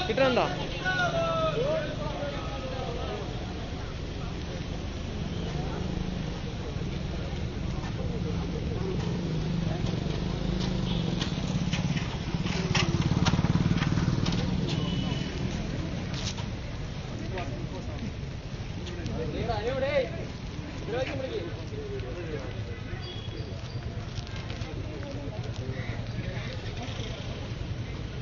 കിട്ടണ്ട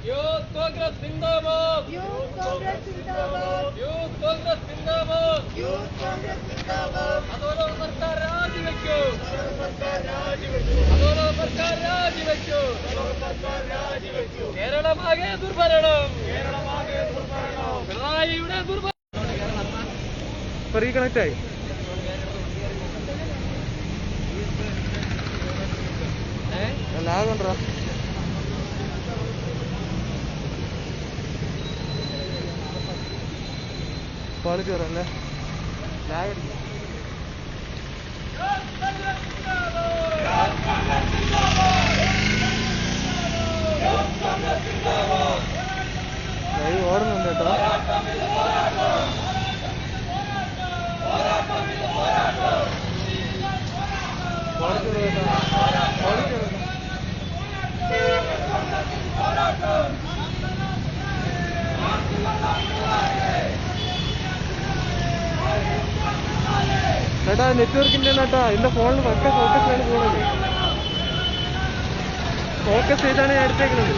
youth Congress സിന്ദാബാദ് youth Congress സിന്ദാബാദ് youth Congress സിന്ദാബാദ് youth Congress സിന്ദാബാദ് അതോരോ സർക്കാർ രാജിവെക്കൂ സർക്കാർ രാജിവെക്കൂ അതോരോ സർക്കാർ രാജിവെക്കൂ സർക്കാർ രാജിവെക്കൂ കേരളമാകെ ദുർഭരണം കേരളമാകെ ദുർഭരണം പിണറായിയുടെ ദുർഭരണം റീകണക്ട് ആയി ലാഗ് ഉണ്ടോ ക്വാളിറ്റി കുറവല്ലേ ലാഗ് അടിക്കും ലൈവ് ഓടുന്നുണ്ട് കേട്ടോ ക്വാളിറ്റി ക്വാളിറ്റി ചേട്ടാ നെറ്റ്വർക്കിൻ്റെ കേട്ടോ എൻ്റെ ഫോണിൽ പക്ക ഫോക്കസ് ആണ് പോകുന്നത് ഫോക്കസ് ചെയ്താണ് ഞാൻ എടുത്തേക്കുന്നത്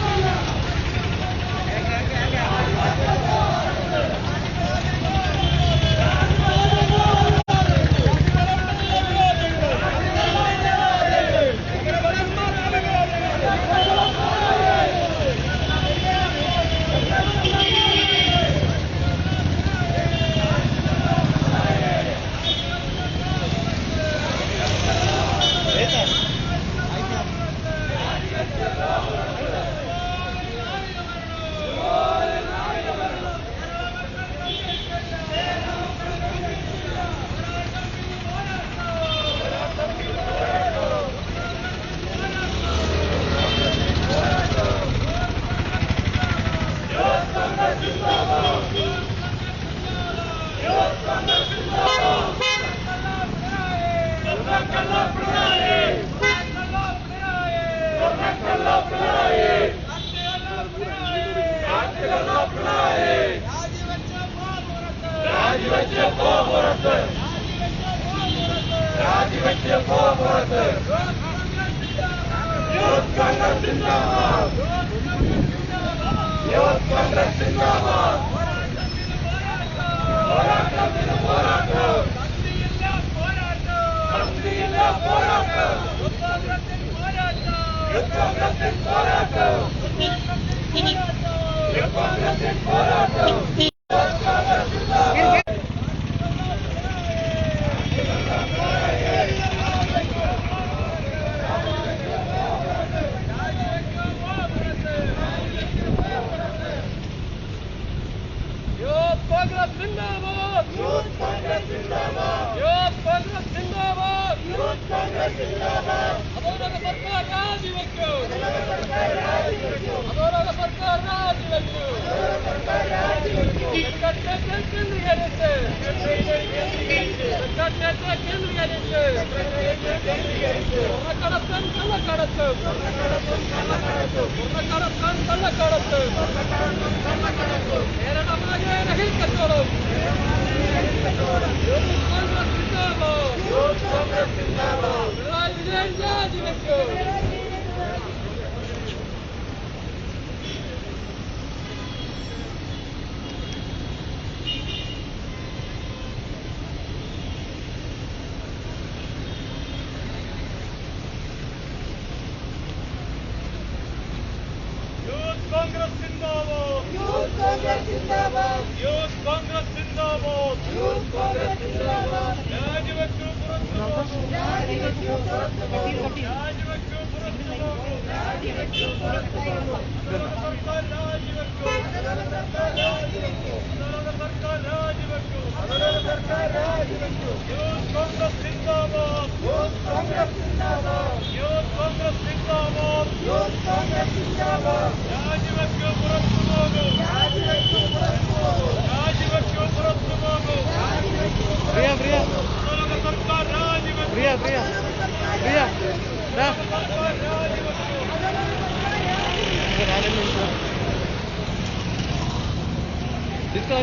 Youth Congress Zindabad!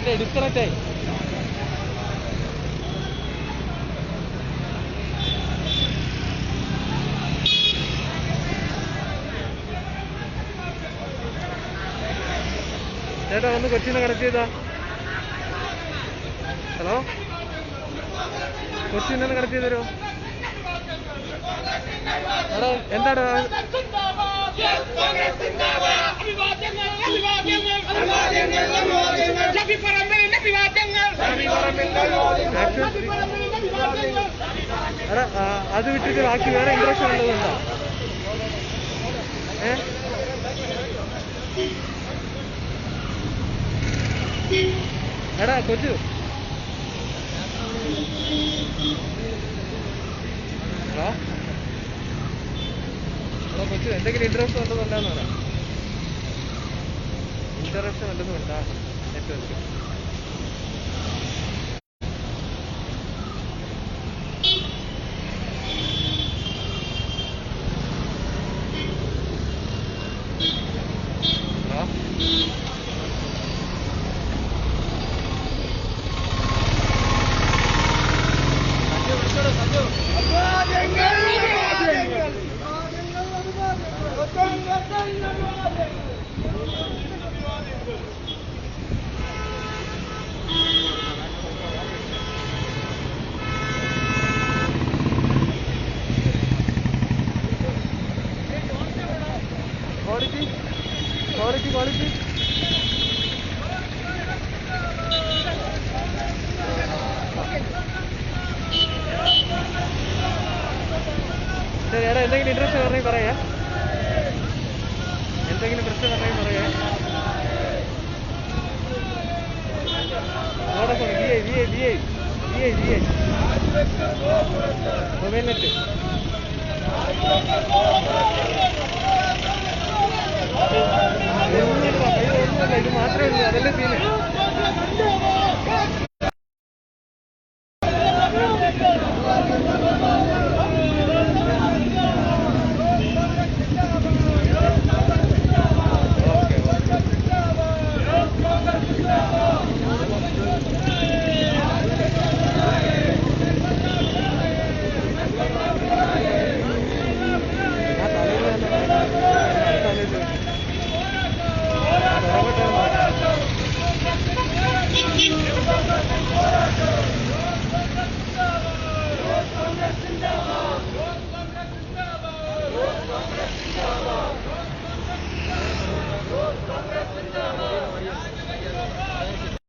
ഡിസ്കണക്റ്റ് ആയി ഡിസ്കണക്റ്റ് ആയി. ചേട്ടാ ഒന്ന് കൊച്ചിനെ കണക്ട് ചെയ്താ. ഹലോ, കൊച്ചിനെ കണക്ട് ചെയ്ത് തരുമോ? എടാ എന്താണ് എടാ അത് വിട്ടിട്ട് ബാക്കി വേറെ ഇൻട്രക്ഷൻ ഉള്ളതുണ്ടോ? എടാ കൊച്ചു ഹലോ കൊച്ചു എന്തെങ്കിലും ഇൻട്രസ്റ്റ് ഉണ്ടെന്നുണ്ടാന്ന് പറയാം. ഇൻട്രസ്റ്റ് ഉണ്ടെന്നും ഉണ്ടാ നെറ്റ്വർക്ക്. ക്വാളിറ്റി ശരി. എടാ എന്തെങ്കിലും ഇൻട്രസ്റ്റ് പറഞ്ഞെങ്കിൽ പറയാ. എന്തെങ്കിലും പ്രശ്നം പറഞ്ഞെങ്കിൽ പറയാ. വോഡഫോൺ VI മൊബൈൽ നെറ്റ് ഒന്നുമില്ല, ഇത് മാത്രമേ ഉള്ളൂ. അതല്ലേ സീന്.